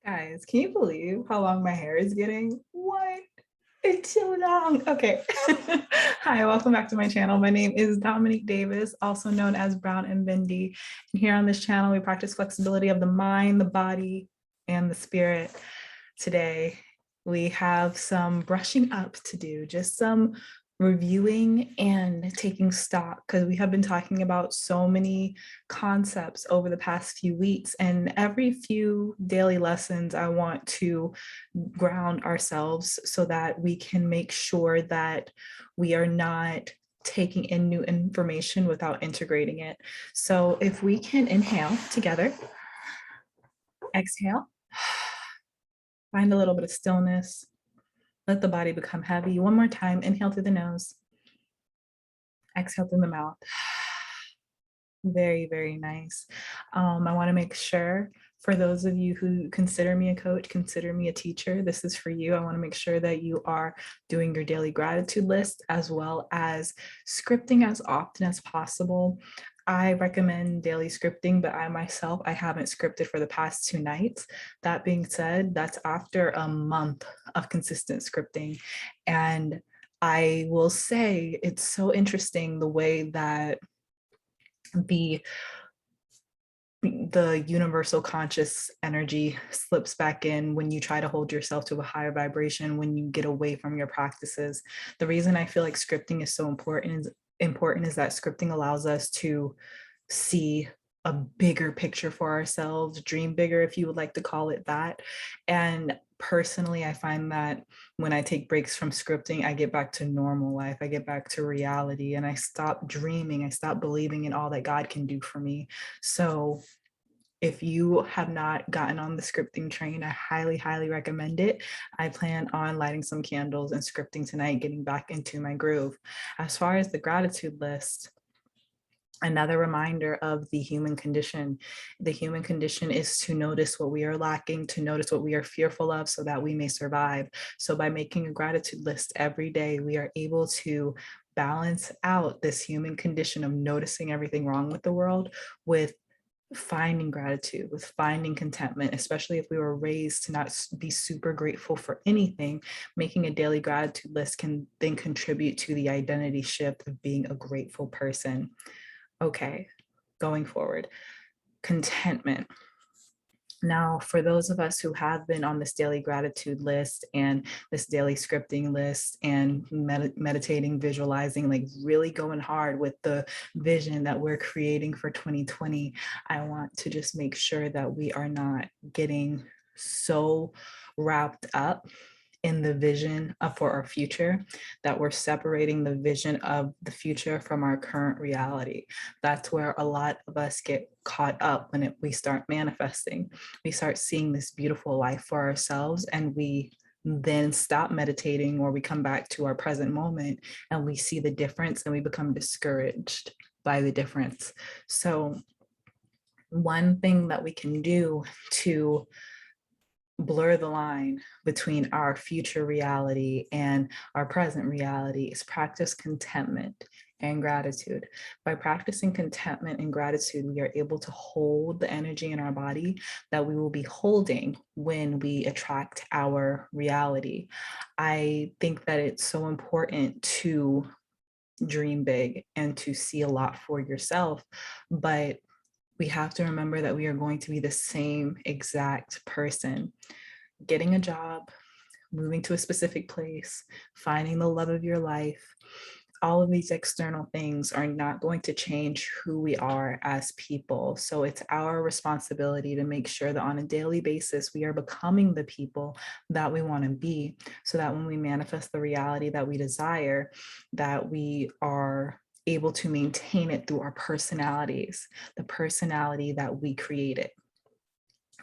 Guys, can you believe how long my hair is getting? What? It's so long. Okay. Hi, welcome back to my channel. My name is Dominique Davis, also known as Brown and Bendy. And here on this channel, we practice flexibility of the mind, the body, and the spirit. Today, we have some brushing up to do, just some reviewing and taking stock, because we have been talking about so many concepts over the past few weeks. And every few daily lessons, I want to ground ourselves so that we can make sure that we are not taking in new information without integrating it. So if we can inhale together, exhale, find a little bit of stillness, let the body become heavy. One more time, inhale through the nose, exhale through the mouth. Very, very nice. I want to make sure, for those of you who consider me a coach, consider me a teacher, this is for you. I want to make sure that you are doing your daily gratitude list as well as scripting as often as possible. I recommend daily scripting, but I myself, I haven't scripted for the past 2 nights. That being said, that's after a month of consistent scripting. And I will say it's so interesting the way that the universal conscious energy slips back in when you try to hold yourself to a higher vibration, when you get away from your practices. The reason I feel like scripting is so important is that scripting allows us to see a bigger picture for ourselves, dream bigger, if you would like to call it that. And personally, I find that when I take breaks from scripting, I get back to normal life. I get back to reality and I stop dreaming. I stop believing in all that God can do for me. So if you have not gotten on the scripting train, I highly, highly recommend it. I plan on lighting some candles and scripting tonight, getting back into my groove. As far as the gratitude list, another reminder of the human condition. The human condition is to notice what we are lacking, to notice what we are fearful of so that we may survive. So by making a gratitude list every day, we are able to balance out this human condition of noticing everything wrong with the world with finding gratitude, with finding contentment, especially if we were raised to not be super grateful for anything. Making a daily gratitude list can then contribute to the identity shift of being a grateful person. Okay, going forward, contentment. Now, for those of us who have been on this daily gratitude list and this daily scripting list and meditating, visualizing, like really going hard with the vision that we're creating for 2020, I want to just make sure that we are not getting so wrapped up in the vision for our future that we're separating the vision of the future from our current reality. That's where a lot of us get caught up when we start manifesting. We start seeing this beautiful life for ourselves and we then stop meditating, or we come back to our present moment and we see the difference and we become discouraged by the difference. So one thing that we can do to blur the line between our future reality and our present reality is practice contentment and gratitude. By practicing contentment and gratitude, we are able to hold the energy in our body that we will be holding when we attract our reality. I think that it's so important to dream big and to see a lot for yourself, but we have to remember that we are going to be the same exact person. Getting a job, moving to a specific place, finding the love of your life, all of these external things are not going to change who we are as people. So it's our responsibility to make sure that on a daily basis, we are becoming the people that we want to be, so that when we manifest the reality that we desire, that we are able to maintain it through our personalities, the personality that we created.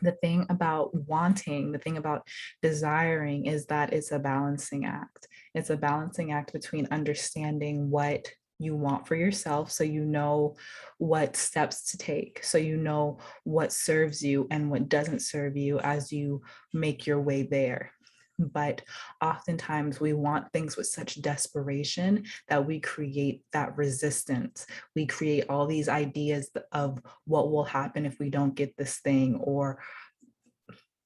The thing about wanting, the thing about desiring is that it's a balancing act. It's a balancing act between understanding what you want for yourself, so you know what steps to take, so you know what serves you and what doesn't serve you as you make your way there. But oftentimes we want things with such desperation that we create that resistance. We create all these ideas of what will happen if we don't get this thing, or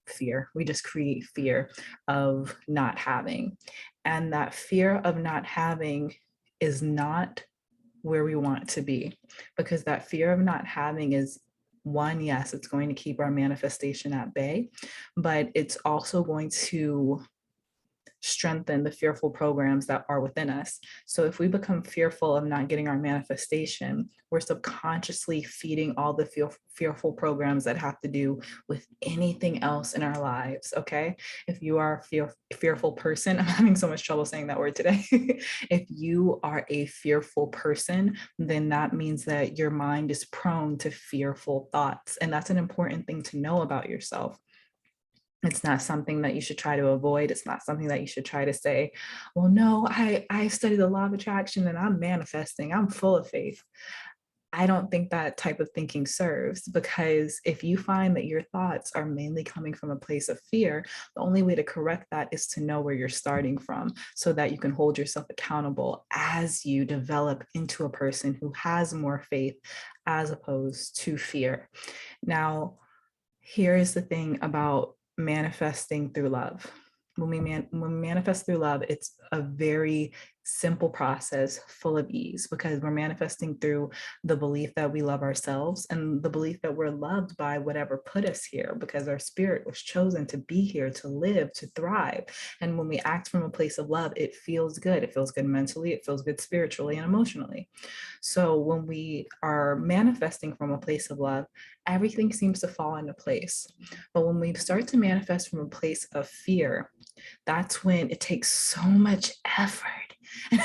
fear. We just create fear of not having. And that fear of not having is not where we want to be, because that fear of not having is one, yes, it's going to keep our manifestation at bay, but it's also going to strengthen the fearful programs that are within us. So if we become fearful of not getting our manifestation, we're subconsciously feeding all the fearful programs that have to do with anything else in our lives. Okay. If you are a fearful person, I'm having so much trouble saying that word today. If you are a fearful person, then that means that your mind is prone to fearful thoughts. And that's an important thing to know about yourself. It's not something that you should try to avoid. It's not something that you should try to say, well, no, I study the law of attraction and I'm manifesting. I'm full of faith. I don't think that type of thinking serves, because if you find that your thoughts are mainly coming from a place of fear, the only way to correct that is to know where you're starting from, so that you can hold yourself accountable as you develop into a person who has more faith as opposed to fear. Now, here is the thing about manifesting through love. When we manifest through love, it's a very simple process full of ease, because we're manifesting through the belief that we love ourselves and the belief that we're loved by whatever put us here, because our spirit was chosen to be here, to live, to thrive. And when we act from a place of love, it feels good. It feels good mentally, it feels good spiritually and emotionally. So when we are manifesting from a place of love, everything seems to fall into place. But when we start to manifest from a place of fear, that's when it takes so much effort. And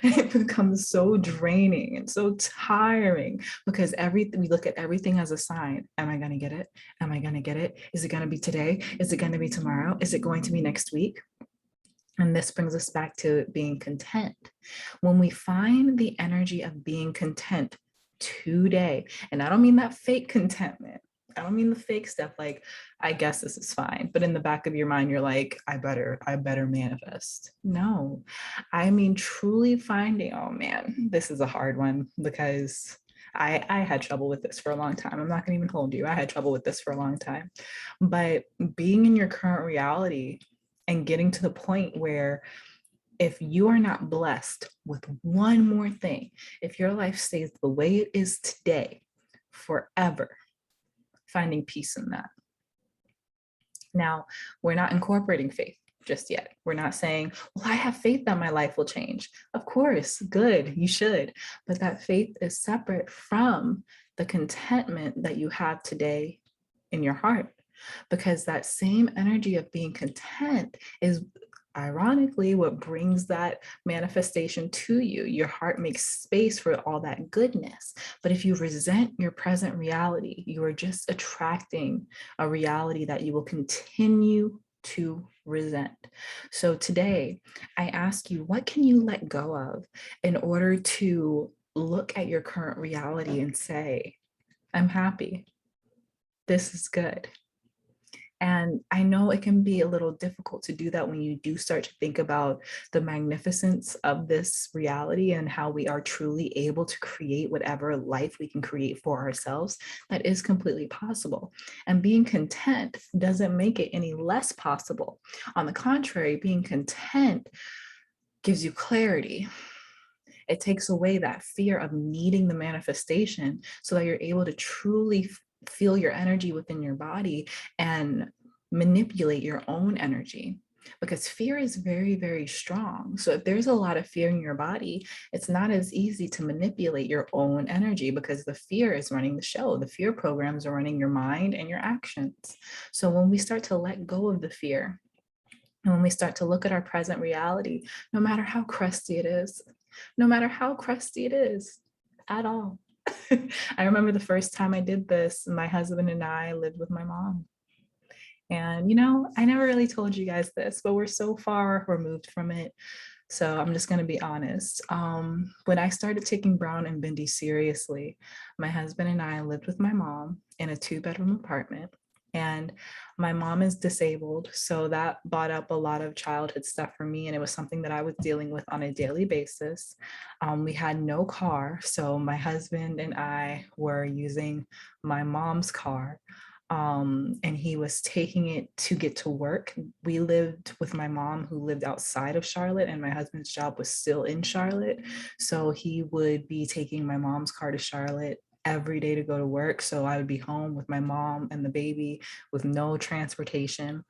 it becomes so draining and so tiring, because we look at everything as a sign. Am I going to get it? Am I going to get it? Is it going to be today? Is it going to be tomorrow? Is it going to be next week? And this brings us back to being content. When we find the energy of being content today, and I don't mean that fake contentment, I don't mean the fake stuff like, I guess this is fine, but in the back of your mind you're like, I better manifest. No, I mean truly finding, oh man, this is a hard one, because I had trouble with this for a long time. I'm not gonna even hold you, I had trouble with this for a long time. But being in your current reality and getting to the point where, if you are not blessed with one more thing, if your life stays the way it is today forever, finding peace in that. Now, we're not incorporating faith just yet. We're not saying, well, I have faith that my life will change. Of course, good, you should. But that faith is separate from the contentment that you have today in your heart, because that same energy of being content is ironically what brings that manifestation to you. Your heart makes space for all that goodness. But if you resent your present reality, you are just attracting a reality that you will continue to resent. So today, I ask you, what can you let go of in order to look at your current reality and say, I'm happy. This is good. And I know it can be a little difficult to do that when you do start to think about the magnificence of this reality and how we are truly able to create whatever life we can create for ourselves. That is completely possible. And being content doesn't make it any less possible. On the contrary, being content gives you clarity. It takes away that fear of needing the manifestation, so that you're able to truly feel your energy within your body and manipulate your own energy, because fear is very, very strong. So if there's a lot of fear in your body, it's not as easy to manipulate your own energy, because the fear is running the show. The fear programs are running your mind and your actions. So when we start to let go of the fear, and when we start to look at our present reality, no matter how crusty it is, at all. I remember the first time I did this, my husband and I lived with my mom. And, I never really told you guys this, but we're so far removed from it. So I'm just going to be honest. When I started taking Brown and Bendy seriously, my husband and I lived with my mom in a 2-bedroom apartment. And my mom is disabled, so that brought up a lot of childhood stuff for me, and it was something that I was dealing with on a daily basis. We had no car, so my husband and I were using my mom's car And he was taking it to get to work. We lived with my mom, who lived outside of Charlotte, and my husband's job was still in Charlotte. So he would be taking my mom's car to Charlotte every day to go to work. So I would be home with my mom and the baby with no transportation.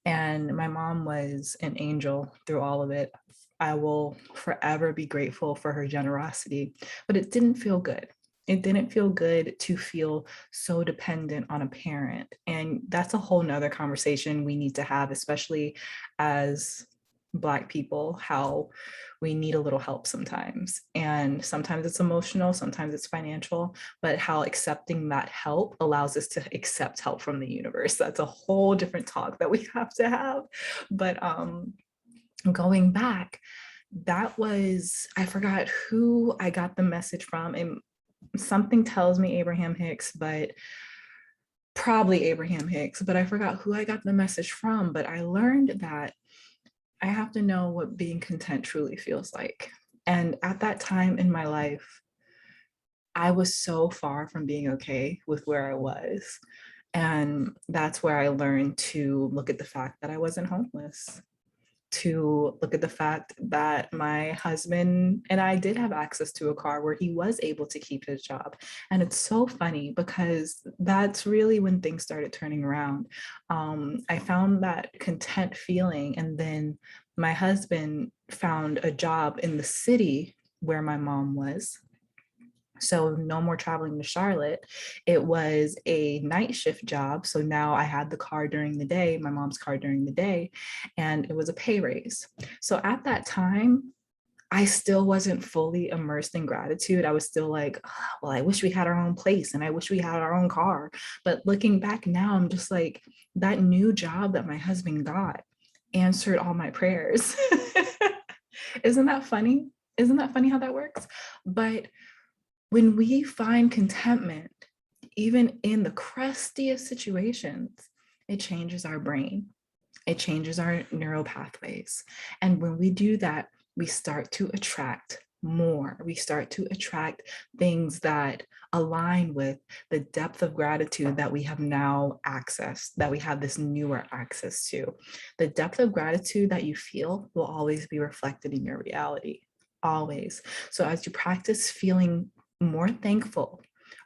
And my mom was an angel through all of it. I will forever be grateful for her generosity, but it didn't feel good. It didn't feel good to feel so dependent on a parent. And that's a whole nother conversation we need to have, especially as Black people, how we need a little help sometimes. And sometimes it's emotional, sometimes it's financial, but how accepting that help allows us to accept help from the universe. That's a whole different talk that we have to have. But going back, that was, I forgot who I got the message from. And something tells me Abraham Hicks, but probably Abraham Hicks, but I forgot who I got the message from. But I learned that I have to know what being content truly feels like. And at that time in my life, I was so far from being okay with where I was. And that's where I learned to look at the fact that I wasn't homeless, to look at the fact that my husband and I did have access to a car where he was able to keep his job. And it's so funny because that's really when things started turning around. I found that content feeling, and then my husband found a job in the city where my mom was. So no more traveling to Charlotte. It was a night shift job. So now I had the car during the day, my mom's car during the day, and it was a pay raise. So at that time, I still wasn't fully immersed in gratitude. I was still like, "Oh, well, I wish we had our own place and I wish we had our own car." But looking back now, I'm just like, that new job that my husband got answered all my prayers. Isn't that funny? Isn't that funny how that works? But when we find contentment, even in the crustiest situations, it changes our brain. It changes our neural pathways. And when we do that, we start to attract more. We start to attract things that align with the depth of gratitude that we have now accessed, that we have this newer access to. The depth of gratitude that you feel will always be reflected in your reality, always. So as you practice feeling more thankful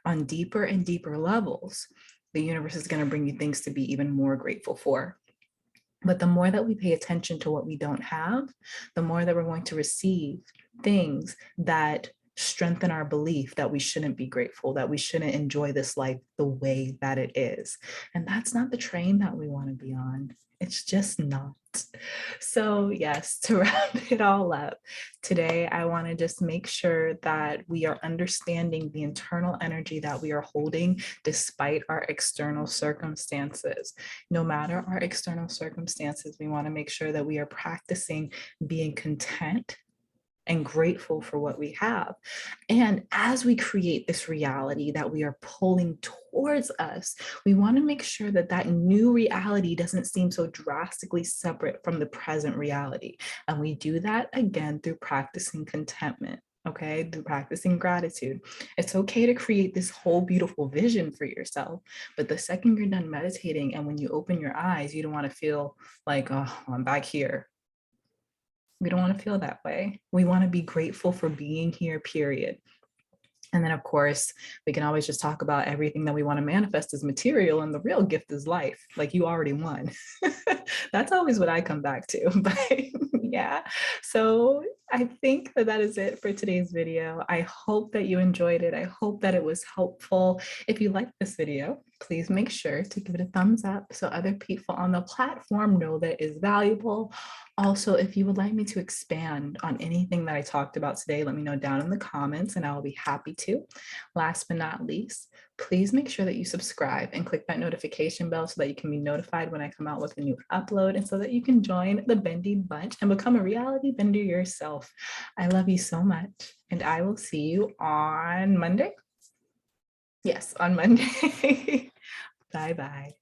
on deeper and deeper levels, the universe is going to bring you things to be even more grateful for. But the more that we pay attention to what we don't have, the more that we're going to receive things that strengthen our belief that we shouldn't be grateful, that we shouldn't enjoy this life the way that it is. And that's not the train that we want to be on. It's just not. So yes, to wrap it all up, today I want to just make sure that we are understanding the internal energy that we are holding despite our external circumstances. No matter our external circumstances, we want to make sure that we are practicing being content and grateful for what we have. And as we create this reality that we are pulling towards us, we want to make sure that that new reality doesn't seem so drastically separate from the present reality. And we do that again through practicing contentment. Okay, through practicing gratitude. It's okay to create this whole beautiful vision for yourself, but the second you're done meditating and when you open your eyes, you don't want to feel like, oh, I'm back here. We don't want to feel that way. We want to be grateful for being here, period. And then, of course, we can always just talk about everything that we want to manifest as material, and the real gift is life. Like, you already won. That's always what I come back to. But yeah, so I think that that is it for today's video. I hope that you enjoyed it. I hope that it was helpful. If you liked this video, please make sure to give it a thumbs up so other people on the platform know that it is valuable. Also, if you would like me to expand on anything that I talked about today, let me know down in the comments and I will be happy to. Last but not least, please make sure that you subscribe and click that notification bell so that you can be notified when I come out with a new upload, and so that you can join the Bendy bunch and become a reality bender yourself. I love you so much, and I will see you on Monday. Yes, on Monday. Bye-bye.